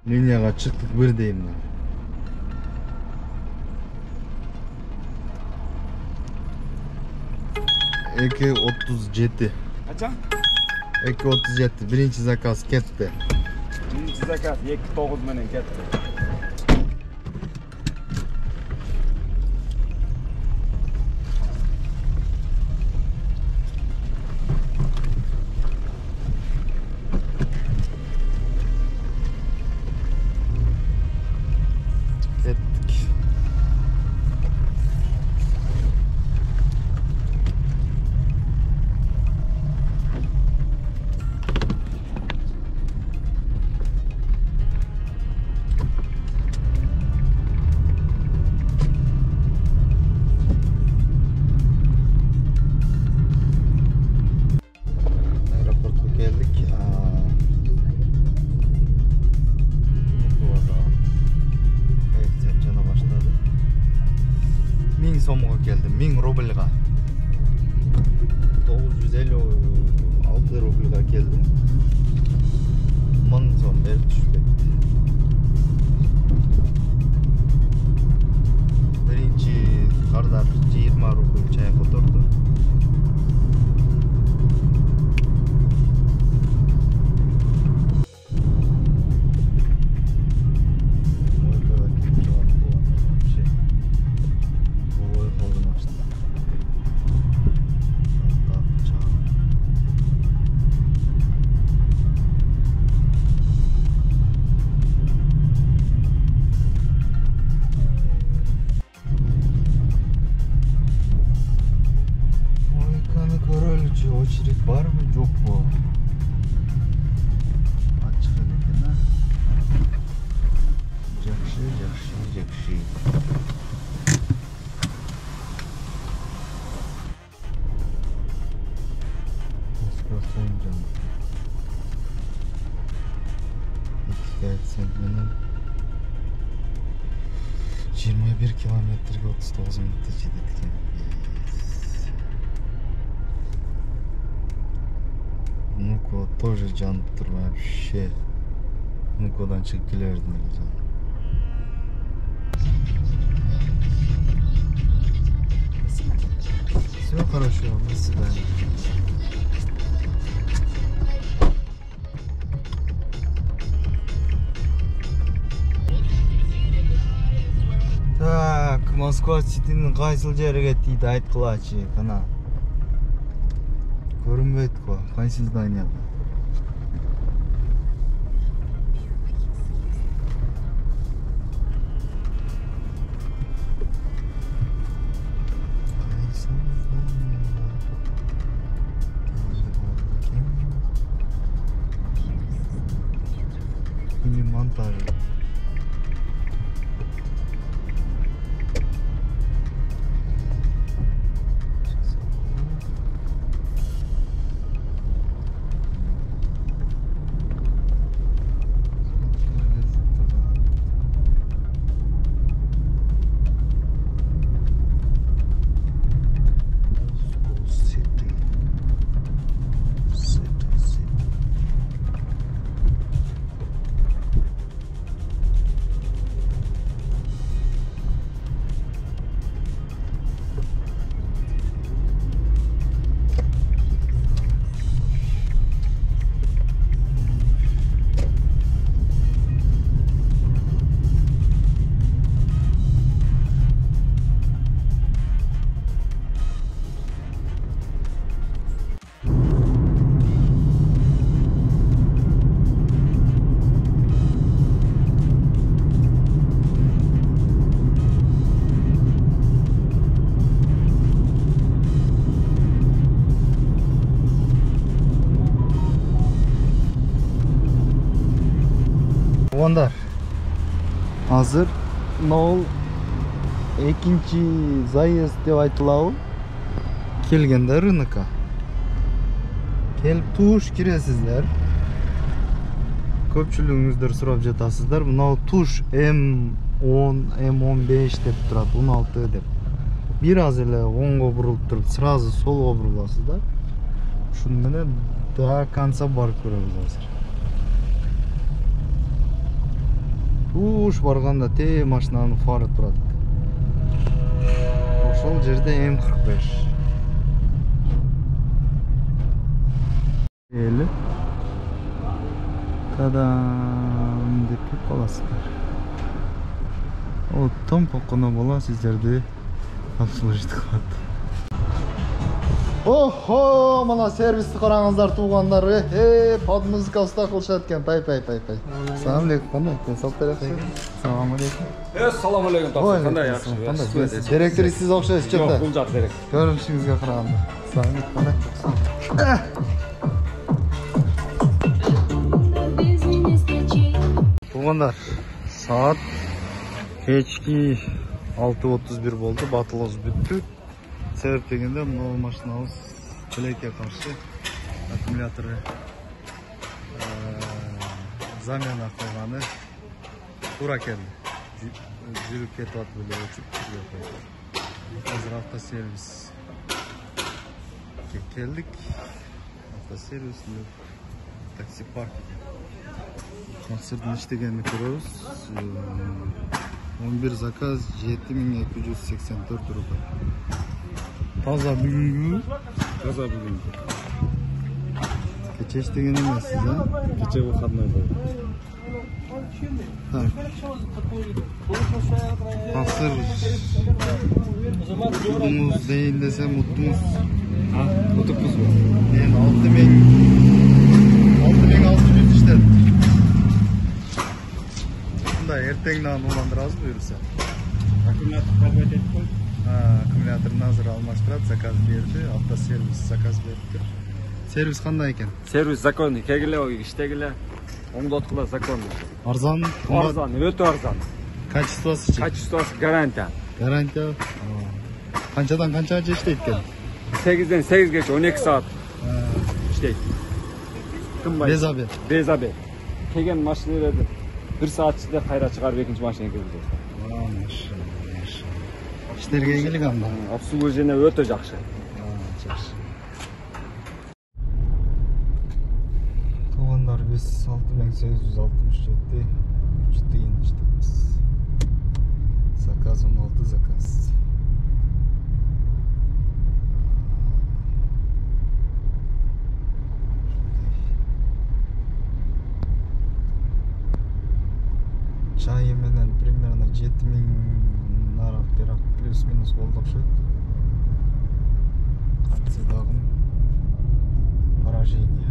Liniyaga çıktık bir deyim ben. 2.37. Kaçan? 2.37. Birinci zakaz ketdi. Birinci zakaz 2.9 menen ketdi. Ketdik. Aeroportga keldik. Koefitsiyent jana başladı. 1000 so'mga keldim. 1000 rublga. 956 rublga keldim. 1000 so'm berib tushib ketdi. Birinchi qardar 20 rubl chayga o'tirdi. Очередь бар mı? Yok mu? Açık ekan ha. Жақсы. Moskva so'ngan. 2 koefitsiyent bilan 21 kilometrga 39 minutda yetdik. Nuko тоже janıp durma вообще. Nuko'dan çıkıp geliverdim o zaman. Все хорошо, до свидания. Так, Moskva City'nin qaysil jeriga deydi aytqılachi, qana. Ko'rinmaydi-ku, qaysi zdaniya? Film montajı. Onlar hazır Noel ikinci zayıs деп айтылабы келгенде рынокка келип туш киресиздер. Көпчүлүгүңүздөр сурап жатасыздар, мынау туш M10, M15 деп турат, 16 деп. Бир аз эле оңго бурулуп туруп, сразу солго буруласыздар. Ушуну менен до конца барып көрөбүз азыр. туш барганда те машинанын фары турат. Ошол жерде М45. Эле. Тадам деп кеп каласыздар. О, том покуна бола сиздерди обслужить кылат. Охо, мына сервисти караңыздар туугандар. Под музыка уста кылышат экен. Пай. Салам алейкум. Кандай? Мен салып бересиз. Салам алейкум. Assalomu alaykum topsa. Qanday yaxshi? Qanday? Direktor siz o'xshaysiz, Yo'q, chota. bu jaq direkt. Ko'rinishingizga qaraganda. Salom aleykum. Tug'anlar, soat kechki 6:31 bo'ldi, batılımız bitdi. Sebep degende bu mashinamiz bilekке qarshi akkumulyatori zamana qilgani to'g'ri keldi. Жүрүп кетип эле өчүп жүрөт. Азыр автосервис келдик. Автосервис такси парк. Концерттин иштегенин көрөбүз. 11 заказ 7284 рубль. Таза бүгүнгү. Кече иштеген эмессиз, а? Кече выходной болду. Так. Азыр удумуз дейин десем удумуз. Утуппузбу? Мен 6600 иштедим. Мындай эртеңден уландырабыз буюрса. Аккумулятор подводить этип койду. Аккумуляторун азыр алмаштырат, заказ берди, автосервис заказ берди. Сервис кандай экен? Сервис законный, кегиле, иштегиле. Оңдоткула законный. Арзан, Арзан, өтө арзан. качествосучу. Качествосы гарантия. Гарантия. Канчадан канчага иштейт экен? 8ден 8гече 12 саат иштейт. Тынбайт. Безабе. Безабе. Келген машиналарды 1 саат ичинде кайра чыгарып экинчи машинага киргизет. Машалла. Иштерге ийгилик анда. Обслуживание өтө жакшы. Жакшы. Туугандар биз 6867 3 тыйын иштейбиз. Заказ 16 заказ. Чайы менен примерно 7000 нарак бирок плюс-минус болду окшойт. Кантсе дагы поражение.